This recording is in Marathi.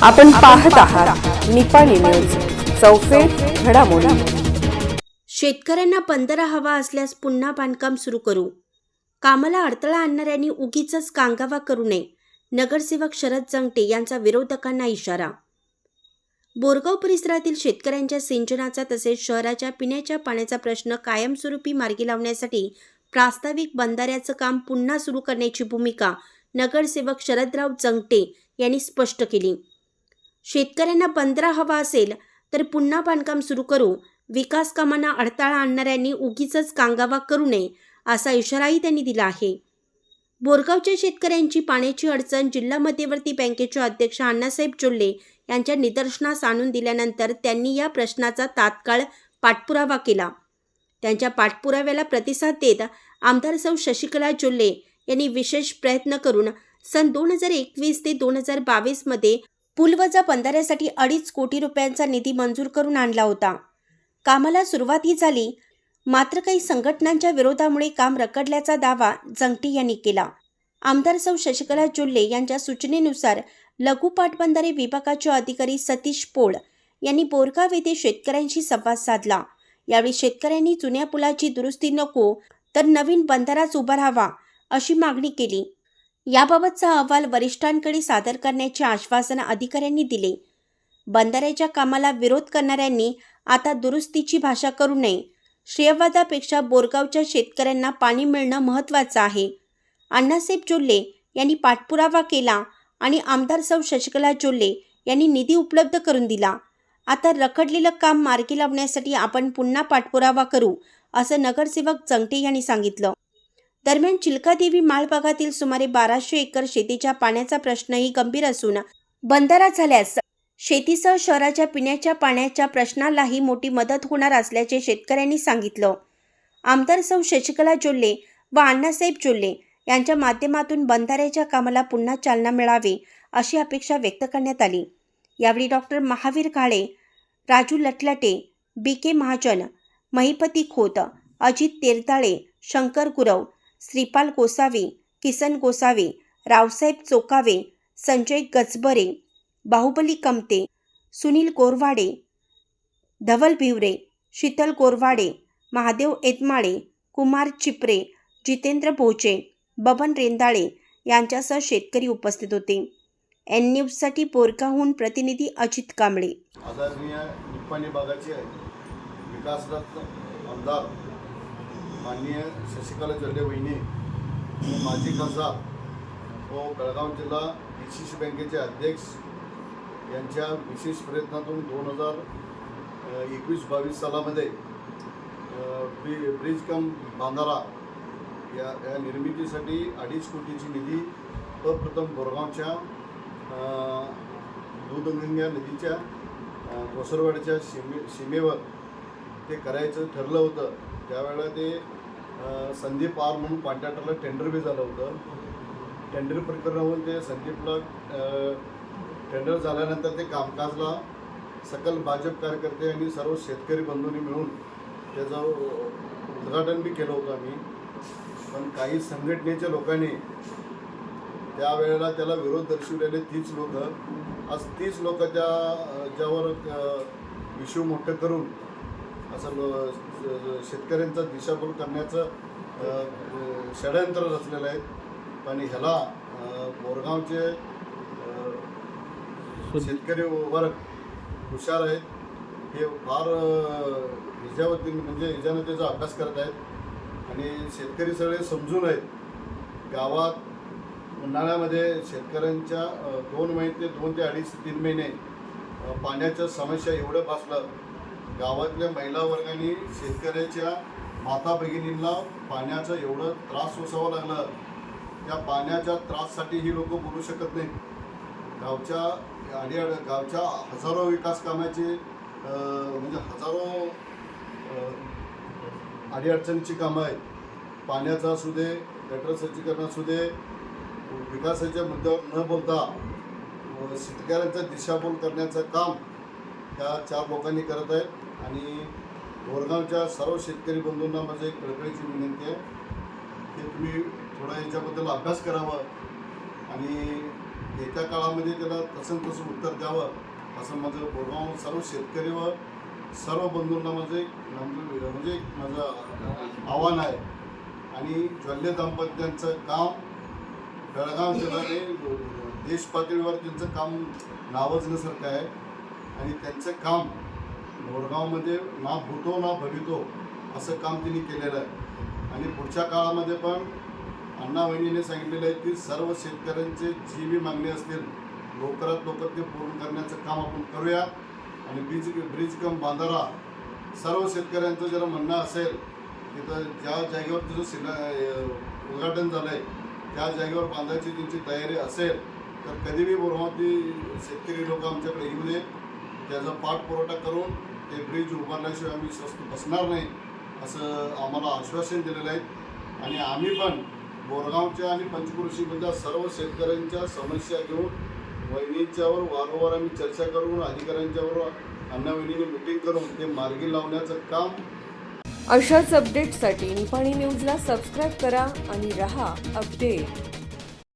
आपण पाहत आहात निपाणी न्यूज, चौफेर घडामोडी। शेतकऱ्यांना बंधारा हवा असल्यास पुन्हा बांधकाम सुरू करू। कामाला अडथळा आणणाऱ्यांनी उगीचच कांगावा करू नये। नगरसेवक शरद जंगटे यांचा विरोधकांना इशारा। बोरगाव परिसरातील शेतकऱ्यांच्या सिंचनाचा तसेच शहराच्या पिण्याच्या पाण्याचा प्रश्न कायमस्वरूपी मार्गी लावण्यासाठी प्रास्ताविक बंधाऱ्याचं काम पुन्हा सुरू करण्याची भूमिका नगरसेवक शरदराव जंगटे यांनी स्पष्ट केली। शेतकऱ्यांना बंधारा हवा असेल तर पुन्हा बांधकाम सुरू करू। विकास कामांना अडथळा आणणाऱ्यांनी उगीचच कांगावा करू नये असा इशाराही त्यांनी दिला आहे। बोरगावच्या शेतकऱ्यांची पाण्याची अडचण जिल्हा मध्यवर्ती बँकेचे अध्यक्ष अण्णासाहेब चोल्ले यांच्या निदर्शनास आणून दिल्यानंतर त्यांनी या प्रश्नाचा तात्काळ पाठपुरावा केला। त्यांच्या पाठपुराव्याला प्रतिसाद देत आमदार सौ शशिकला चोल्ले यांनी विशेष प्रयत्न करून सन 2021 ते 2022 मध्ये पुलवजा बंधाऱ्यासाठी 2.5 कोटी रुपयांचा निधी मंजूर करून आणला होता। कामाला सुरुवातही झाली, मात्र काही संघटनांच्या विरोधामुळे काम रखडल्याचा दावा जंगटे यांनी केला। आमदार सौ शशिकला चोल्ले यांच्या सूचनेनुसार लघु पाटबंधारे विभागाचे अधिकारी सतीश पोळ यांनी बोरगाव येथे शेतकऱ्यांशी संवाद साधला। यावेळी शेतकऱ्यांनी जुन्या पुलाची दुरुस्ती नको तर नवीन बंधाराच उभा राहावा अशी मागणी केली। याबाबतचा अहवाल वरिष्ठांकडे सादर करण्याचे आश्वासन अधिकाऱ्यांनी दिले। बंधाऱ्याच्या कामाला विरोध करणाऱ्यांनी आता दुरुस्तीची भाषा करू नये। श्रेयवादापेक्षा बोरगावच्या शेतकऱ्यांना पाणी मिळणं महत्त्वाचं आहे। अण्णासाहेब चोल्ले यांनी पाठपुरावा केला आणि आमदार सौ शशिकला चोल्ले यांनी निधी उपलब्ध करून दिला। आता रखडलेलं काम मार्गी लावण्यासाठी आपण पुन्हा पाठपुरावा करू असं नगरसेवक जंगटे यांनी सांगितलं। दरम्यान चिल्कादेवी माळ भागातील सुमारे 1200 एकर शेतीच्या पाण्याचा प्रश्नही गंभीर असून बंधारा झाल्यास शेतीसह शहराच्या पिण्याच्या पाण्याच्या प्रश्नालाही मोठी मदत होणार असल्याचे शेतकऱ्यांनी सांगितलं। आमदार सौ शशिकला चोल्ले व अण्णासाहेब चोल्ले यांच्या माध्यमातून बंधाऱ्याच्या कामाला पुन्हा चालना मिळावी अशी अपेक्षा व्यक्त करण्यात आली। यावेळी डॉक्टर महावीर काळे, राजू लटलटे, BK महाजन, महिपती खोत, अजित तेरताळे, शंकर गुरव, श्रीपाल गोसावी, किसन गोसावी, रावसाहेब चोकावे, संजय गजबरे, बाहुबली कमते, सुनील गोरवाडे, धवल भिवरे, शीतल गोरवाडे, महादेव एदमाळे, कुमार चिपरे, जितेंद्र भोचे, बबन रेंदाळे यांच्यासह शेतकरी उपस्थित होते। N न्यूजसाठी बोरगावहून प्रतिनिधी अजित कांबळे। आदरणीय निपाणी भागाचे विकासरत्न आमदार माननीय शशिकला चोल्ले वहिनी आणि माजी खासदार व बेळगाव जिल्हा DCC बँकेचे अध्यक्ष यांच्या विशेष प्रयत्नातून 2021-22 सालामध्ये ब्रिज कम बांधारा या निर्मितीसाठी 2.5 कोटीची निधी प्रथम बोरगावच्या दूधगंगा नदीच्या कोसरवाडीच्या सीमेवर ते करायचं ठरलं होतं। त्यावेळेला ते संदीप आर म्हणून कॉन्ट्रॅक्टरला टेंडर बी झालं होतं। टेंडर प्रकरणावरून ते संदीपला टेंडर झाल्यानंतर ते कामकाजला सकल भाजप कार्यकर्ते आणि सर्व शेतकरी बंधूंनी मिळून त्याचं उद्घाटन बी केलं होतं आम्ही। पण काही संघटनेच्या लोकांनी त्यावेळेला त्याला विरोध दर्शवलेले 30 लोक, आज 30 लोक ज्यावर इश्यू मोठं करून असं शेतकऱ्यांचा दिशाभूल करण्याचं षडयंत्र रचलेलं आहे। पण ह्याला बोरगावचे शेतकरी वर्ग हुशार आहेत, हे फार ह्याच्यावरती म्हणजे ह्याच्यानं त्याचा अभ्यास करत आहेत आणि शेतकरी सगळे समजून आहेत। गावात उन्हाळ्यामध्ये शेतकऱ्यांच्या 2 महिने ते 2 ते 2.5-3 महिने पाण्याच्या समस्या एवढं भासलं, गावातल्या महिला वर्गाने शेतकऱ्याच्या माता भगिनींना पाण्याचा एवढं त्रास सोसावा लागला। त्या पाण्याच्या त्राससाठी ही लोक बोलू शकत नाही। गावच्या हजारो विकास कामाचे म्हणजे हजारो अडीअडचणीची कामं आहेत। पाण्याचा असू दे, गटर स्वच्छीकरण असू दे, विकासाच्या मुद्द्यावर न बोलता शेतकऱ्यांचा दिशाभूल करण्याचं काम ह्या 4 लोकांनी करत आहेत। आणि बोरगावच्या सर्व शेतकरी बंधूंना माझं एक कळकळीची विनंती आहे की तुम्ही थोडा याच्याबद्दल अभ्यास करावा आणि येत्या काळामध्ये त्याला तसं उत्तर द्यावं असं माझं बोरगाव सर्व शेतकरी व सर्व बंधूंना म्हणजे माझं आव्हान आहे. आणि ज्वल्य दाम्पत्यांचं काम बेळगाव जिल्ह्याने देश पातळीवर त्यांचं काम नावाजण्यासारखं आहे. आणि त्यांचं काम बोरगावमध्ये ना भूतो ना भवितो असं काम त्यांनी केलेलं आहे. आणि पुढच्या काळामध्ये पण अण्णा वहिनीने सांगितलेलं आहे की सर्व शेतकऱ्यांचे जी बी मागणी असतील लवकरात लवकर ते पूर्ण करण्याचं काम आपण करूया. आणि ब्रिज कम बांधारा सर्व शेतकऱ्यांचं जर म्हणणं असेल की तर ज्या जागेवर तुझं उद्घाटन झालं आहे त्या जागेवर बांधायची त्यांची तयारी असेल तर कधीही बोरगावातली शेतकरी लोक आमच्याकडे येऊ दे. त्याचा पाठपुरवठा करून ते ब्रिज उभारल्याशिवाय आम्ही स्वस्त बसणार नाही असं आम्हाला आश्वासन दिलेलं आहे. आणि आम्ही पण बोरगावच्या आणि पंचक्रोशीमधल्या सर्व शेतकऱ्यांच्या समस्या घेऊन वहिनींच्यावर वारंवार आम्ही चर्चा करून अधिकाऱ्यांच्यावर अण्णा वहिनीने मिटिंग करून ते मार्गी लावण्याचं काम. अशाच अपडेट्ससाठी निपाणी न्यूजला सबस्क्राईब करा आणि रहा अपडेट.